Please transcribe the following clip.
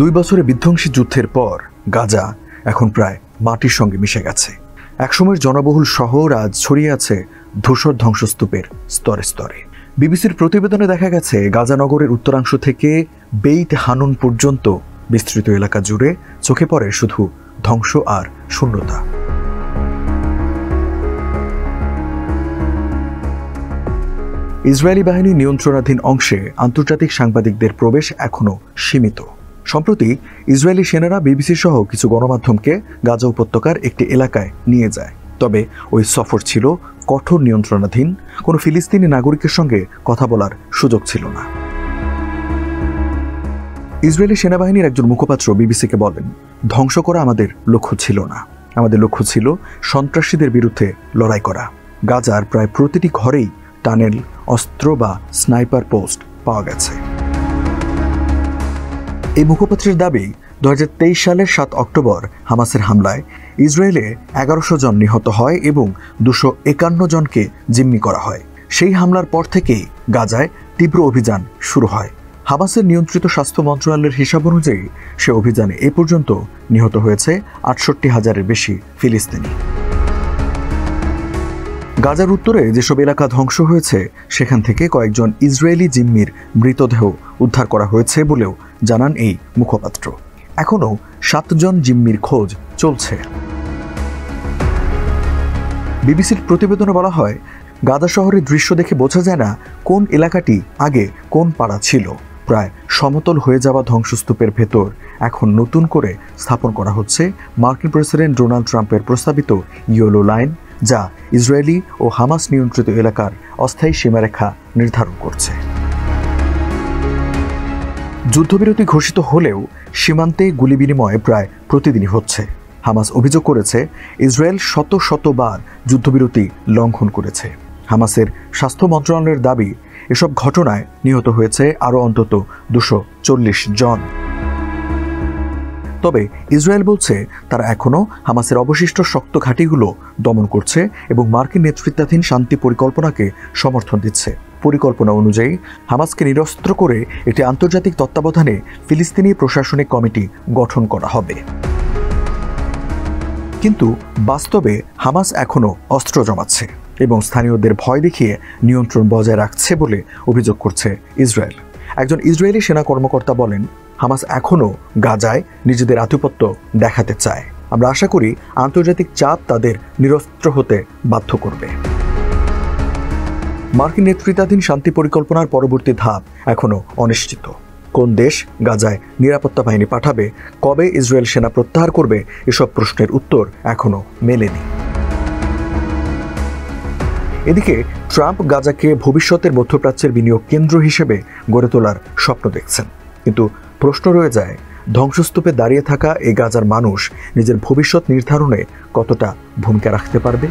2 বছরের বিধ্বংসী যুদ্ধের পর গাজা এখন প্রায় মাটির সঙ্গে মিশে গেছে। একসময়ের জনবহুল শহর আজ ছড়িয়ে আছে ধূসর ধ্বংসস্তূপের স্তরে স্তরে। বিবিসির প্রতিবেদনে দেখা গেছে গাজা নগরের উত্তরাংশ থেকে বেইত হানুন পর্যন্ত বিস্তৃত এলাকা জুড়ে চোখে পড়ে শুধু ধ্বংস আর শূন্যতা। ইসরায়েলি বাহিনীর নিয়ন্ত্রণাধীন অংশে আন্তর্জাতিক সাংবাদিকদের প্রবেশ এখনও সীমিত। সম্প্রতি ইসরায়েলি সেনারা বিবিসি সহ কিছু গণমাধ্যমকে গাজা উপত্যকার একটি এলাকায় নিয়ে যায়। তবে ওই সফর ছিল কঠোর নিয়ন্ত্রণাধীন, কোনো ফিলিস্তিনি নাগরিকের সঙ্গে কথা বলার সুযোগ ছিল না। ইসরায়েলি সেনাবাহিনীর একজন মুখপাত্র বিবিসিকে বলেন, ধ্বংস করা আমাদের লক্ষ্য ছিল না, আমাদের লক্ষ্য ছিল সন্ত্রাসীদের বিরুদ্ধে লড়াই করা। গাজার প্রায় প্রতিটি ঘরেই টানেল, অস্ত্র বা স্নাইপার পোস্ট পাওয়া গেছে। এই মুখপাত্রের দাবি 2023 সালের 7 অক্টোবর হামাসের হামলায় ইসরায়েলে 1100 জন নিহত হয় এবং 251 জনকে জিম্মি করা হয়। সেই হামলার পর থেকেই গাজায় তীব্র অভিযান শুরু হয়। হামাসের নিয়ন্ত্রিত স্বাস্থ্য মন্ত্রণালয়ের হিসাব অনুযায়ী সে অভিযানে এ পর্যন্ত নিহত হয়েছে 68,000-এর বেশি ফিলিস্তিনি। গাজার উত্তরে যেসব এলাকা ধ্বংস হয়েছে সেখান থেকে কয়েকজন ইসরায়েলি জিম্মির মৃতদেহ উদ্ধার করা হয়েছে বলেও জানান এই মুখপাত্র। এখনও 7 জন জিম্মির খোঁজ চলছে। বিবিসির প্রতিবেদনে বলা হয়, গাজা শহরের দৃশ্য দেখে বোঝা যায় না কোন এলাকাটি আগে কোন পাড়া ছিল। প্রায় সমতল হয়ে যাওয়া ধ্বংসস্তূপের ভেতর এখন নতুন করে স্থাপন করা হচ্ছে মার্কিন প্রেসিডেন্ট ডোনাল্ড ট্রাম্পের প্রস্তাবিত ইয়েলো লাইন, যা ইসরায়েলি ও হামাস নিয়ন্ত্রিত এলাকার অস্থায়ী সীমারেখা নির্ধারণ করছে। যুদ্ধবিরতি ঘোষিত হলেও সীমান্তে গুলি বিনিময় প্রায় প্রতিদিনই হচ্ছে। হামাস অভিযোগ করেছে ইসরায়েল শত শতবার যুদ্ধবিরতি লঙ্ঘন করেছে। হামাসের স্বাস্থ্য মন্ত্রণালয়ের দাবি, এসব ঘটনায় নিহত হয়েছে আরও অন্তত 240 জন। তবে ইসরায়েল বলছে তারা এখনও হামাসের অবশিষ্ট শক্ত ঘাঁটিগুলো দমন করছে এবং মার্কিন নেতৃত্বাধীন শান্তি পরিকল্পনাকে সমর্থন দিচ্ছে। পরিকল্পনা অনুযায়ী হামাসকে নিরস্ত্র করে একটি আন্তর্জাতিক তত্ত্বাবধানে ফিলিস্তিনি প্রশাসনিক কমিটি গঠন করা হবে। কিন্তু বাস্তবে হামাস এখনও অস্ত্র জমাচ্ছে এবং স্থানীয়দের ভয় দেখিয়ে নিয়ন্ত্রণ বজায় রাখছে বলে অভিযোগ করছে ইসরায়েল। একজন ইসরায়েলি সেনা কর্মকর্তা বলেন, হামাস এখনও গাজায় নিজেদের আধিপত্য দেখাতে চায়। আমরা আশা করি আন্তর্জাতিক চাপ তাদের নিরস্ত্র হতে বাধ্য করবে। মার্কিন নেতৃত্বাধীন শান্তি পরিকল্পনার পরবর্তী ধাপ এখনও অনিশ্চিত। কোন দেশ গাজায় নিরাপত্তা বাহিনী পাঠাবে, কবে ইসরায়েল সেনা প্রত্যাহার করবে, এসব প্রশ্নের উত্তর এখনও মেলেনি। এদিকে ট্রাম্প গাজাকে ভবিষ্যতের মধ্যপ্রাচ্যের বিনিয়োগ কেন্দ্র হিসেবে গড়ে তোলার স্বপ্ন দেখছেন। কিন্তু প্রশ্ন রয়ে যায়, ধ্বংসস্তূপে দাঁড়িয়ে থাকা এই গাজার মানুষ নিজের ভবিষ্যৎ নির্ধারণে কতটা ভূমিকা রাখতে পারবে?